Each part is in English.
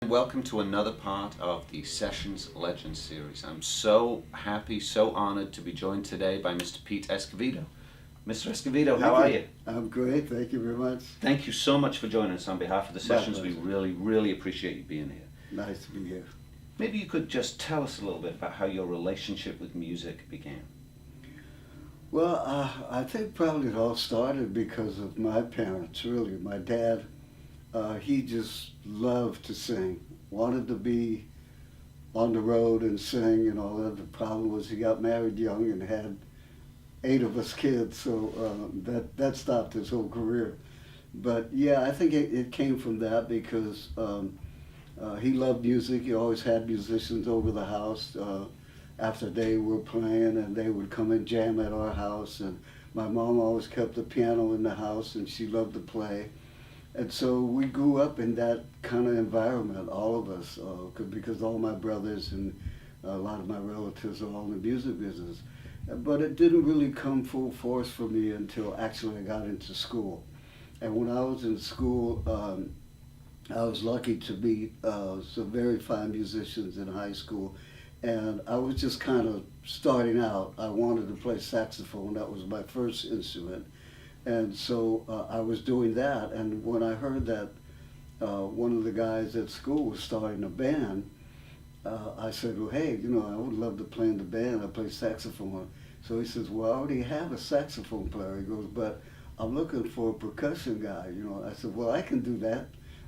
Welcome to another part of the Sessions Legends series. I'm so happy, so honored to be joined today by Mr. Pete Escovedo. Mr. Escovedo, how are you? I'm great, thank you very much. Thank you so much for joining us on behalf of the Sessions. We pleasure. really appreciate you being here. Nice to be here. Maybe you could just tell us a little bit about how your relationship with music began. Well, I think probably it all started because of my parents, really. My dad, he just loved to sing, wanted to be on the road and sing and all that. The problem was he got married young and had 8 of us kids, so that stopped his whole career. But yeah, I think it came from that because he loved music. He always had musicians over the house after they were playing, and they would come and jam at our house. And my mom always kept a piano in the house, and she loved to play. And so we grew up in that kind of environment, all of us, because all my brothers and a lot of my relatives are all in the music business. But it didn't really come full force for me until actually I got into school. And when I was in school, I was lucky to meet some very fine musicians in high school. And I was just kind of starting out. I wanted to play saxophone. That was my first instrument. And so I was doing that, and when I heard that one of the guys at school was starting a band, I said, well, hey, I would love to play in the band. I play saxophone. So he says, well, I already have a saxophone player. He goes, but I'm looking for a percussion guy. I said, well, I can do that.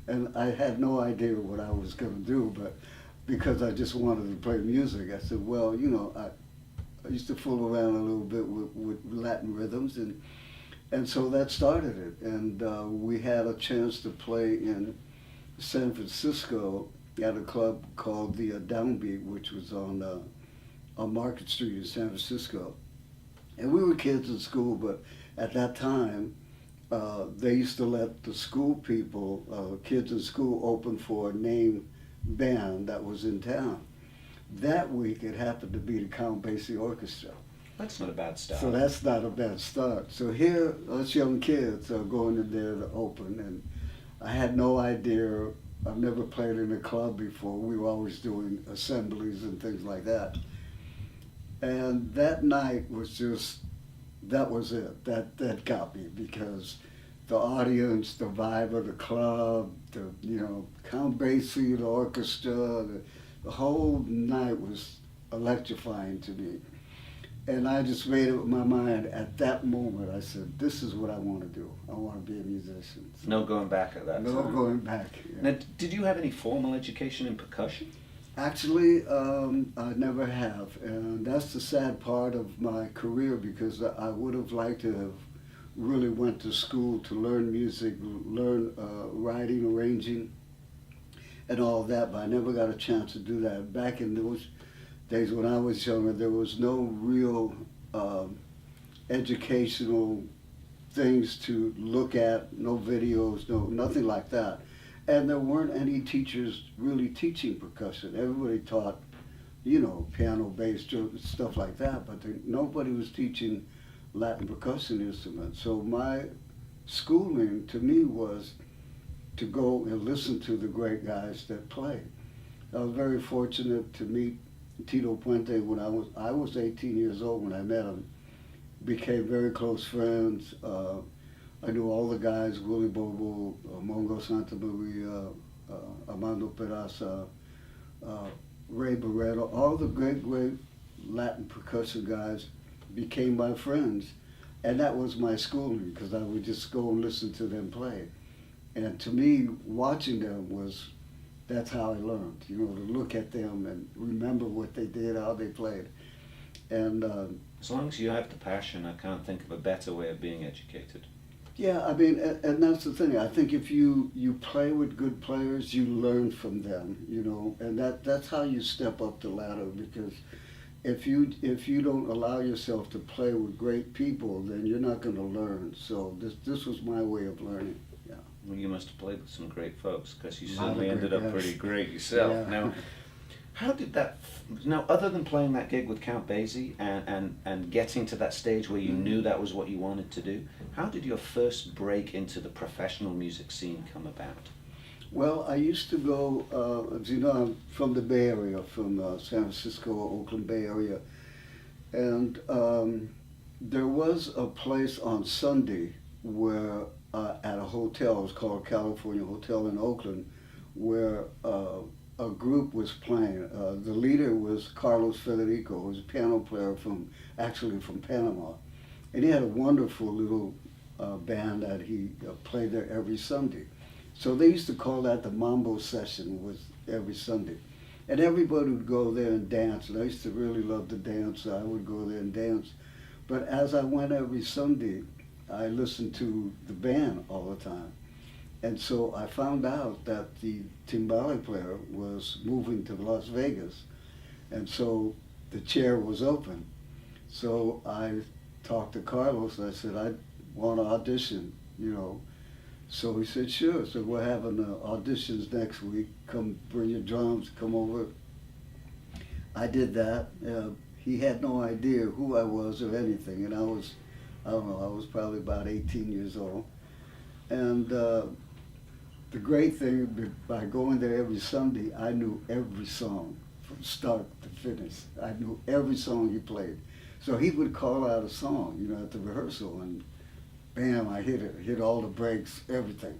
And I had no idea what I was going to do, but because I just wanted to play music, I said, well, I used to fool around a little bit with Latin rhythms, and so that started it. And we had a chance to play in San Francisco at a club called the Downbeat, which was on Market Street in San Francisco. And we were kids in school, but at that time, they used to let the school people, kids in school, open for a named band that was in town. That week, it happened to be the Count Basie Orchestra. That's not a bad start. So that's not a bad start. So here, us young kids are going in there to open, and I had no idea. I've never played in a club before. We were always doing assemblies and things like that. And that night was just, that was it. That got me, because the audience, the vibe of the club, Count Basie, the orchestra, the whole night was electrifying to me. And I just made up my mind at that moment. I said, this is what I want to do. I want to be a musician. So No going back at that time. no going back. Yeah. Now, did you have any formal education in percussion? Actually, I never have. And that's the sad part of my career, because I would have liked to have really went to school to learn music, learn writing, arranging, and all of that, but I never got a chance to do that. Back in those days when I was younger, there was no real educational things to look at, no videos, nothing like that. And there weren't any teachers really teaching percussion. Everybody taught, piano, bass, drum, stuff like that, but nobody was teaching Latin percussion instruments. So my schooling, to me, was to go and listen to the great guys that play. I was very fortunate to meet Tito Puente when I was 18 years old when I met him. Became very close friends. I knew all the guys, Willie Bobo, Mongo Santa Maria, Armando Peraza, Ray Barreto, all the great Latin percussion guys became my friends. And that was my schooling, because I would just go and listen to them play. And to me, watching them that's how I learned, to look at them and remember what they did, how they played. And As long as you have the passion, I can't think of a better way of being educated. yeah, I mean, and that's the thing. I think if you play with good players, you learn from them, and that's how you step up the ladder, because if you don't allow yourself to play with great people, then you're not going to learn. So this was my way of learning. Yeah. Well, you must have played with some great folks, because you A lot of certainly ended great up guys. pretty great yourself. Yeah. Now, how did that, now other than playing that gig with Count Basie and getting to that stage where you knew that was what you wanted to do, how did your first break into the professional music scene come about? Well, I used to go, as you know, I'm from the Bay Area, from San Francisco, Oakland Bay Area. And there was a place on Sunday where, at a hotel, it was called California Hotel in Oakland, where a group was playing. The leader was Carlos Federico, who was a piano player actually from Panama. And he had a wonderful little band that he played there every Sunday. So they used to call that the Mambo Session, was every Sunday. And everybody would go there and dance, and I used to really love to dance, so I would go there and dance. But as I went every Sunday, I listened to the band all the time. And so I found out that the timbale player was moving to Las Vegas, and so the chair was open. So I talked to Carlos, and I said, I want to audition, you know. So he said, sure. So we're having auditions next week. Come bring your drums, come over. I did that. He had no idea who I was or anything. And I don't know, I was probably about 18 years old. And the great thing, by going there every Sunday, I knew every song from start to finish. I knew every song he played. So he would call out a song, you know, at the rehearsal, and bam, I hit all the breaks, everything.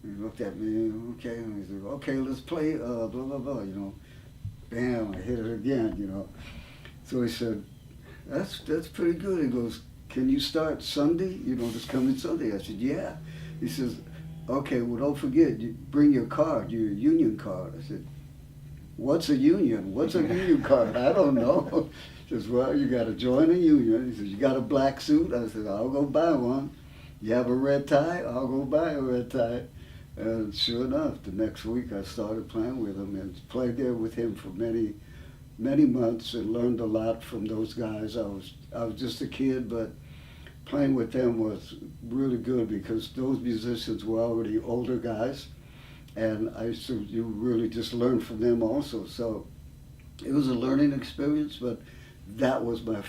And he looked at me, okay, and he said, okay, let's play blah, blah, blah, you know. Bam, I hit it again, you know. So he said, that's pretty good. He goes, can you start Sunday, you know, this coming Sunday? I said, yeah. He says, okay, well, don't forget, you bring your card, your union card. I said, what's a union? What's a union card? I don't know. He says, well, you got to join a union. He says, you got a black suit? I said, I'll go buy one. You have a red tie? I'll go buy a red tie. And sure enough, the next week I started playing with him and played there with him for many, many months and learned a lot from those guys. I was just a kid, but playing with them was really good because those musicians were already older guys, and you really just learn from them also. So it was a learning experience, but that was my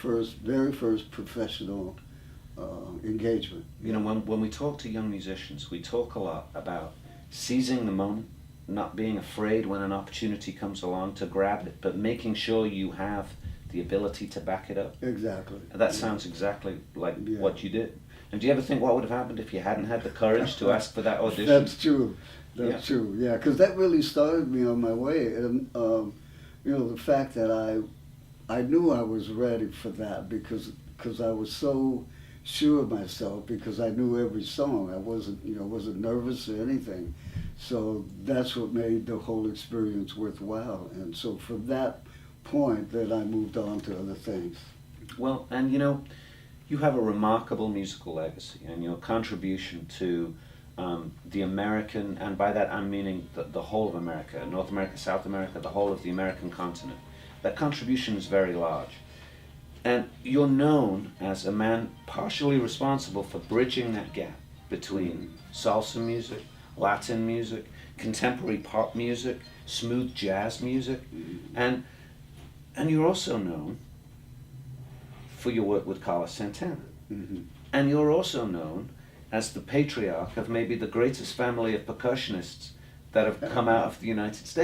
very first professional engagement. You know, when we talk to young musicians, we talk a lot about seizing the moment, not being afraid when an opportunity comes along to grab it, but making sure you have the ability to back it up. Exactly. That sounds exactly like what you did. And do you ever think what would have happened if you hadn't had the courage to ask for that audition? That's true. That's true. Yeah, because that really started me on my way. And you know, the fact that I knew I was ready for that because I was so sure of myself, because I knew every song. I wasn't nervous or anything. So that's what made the whole experience worthwhile. And so from that point, then I moved on to other things. Well, and you know, you have a remarkable musical legacy, and your contribution to the American, and by that I'm meaning the whole of America, North America, South America, the whole of the American continent. That contribution is very large. And you're known as a man partially responsible for bridging that gap between salsa music, Latin music, contemporary pop music, smooth jazz music, and you're also known for your work with Carlos Santana. Mm-hmm. And you're also known as the patriarch of maybe the greatest family of percussionists that have come out of the United States.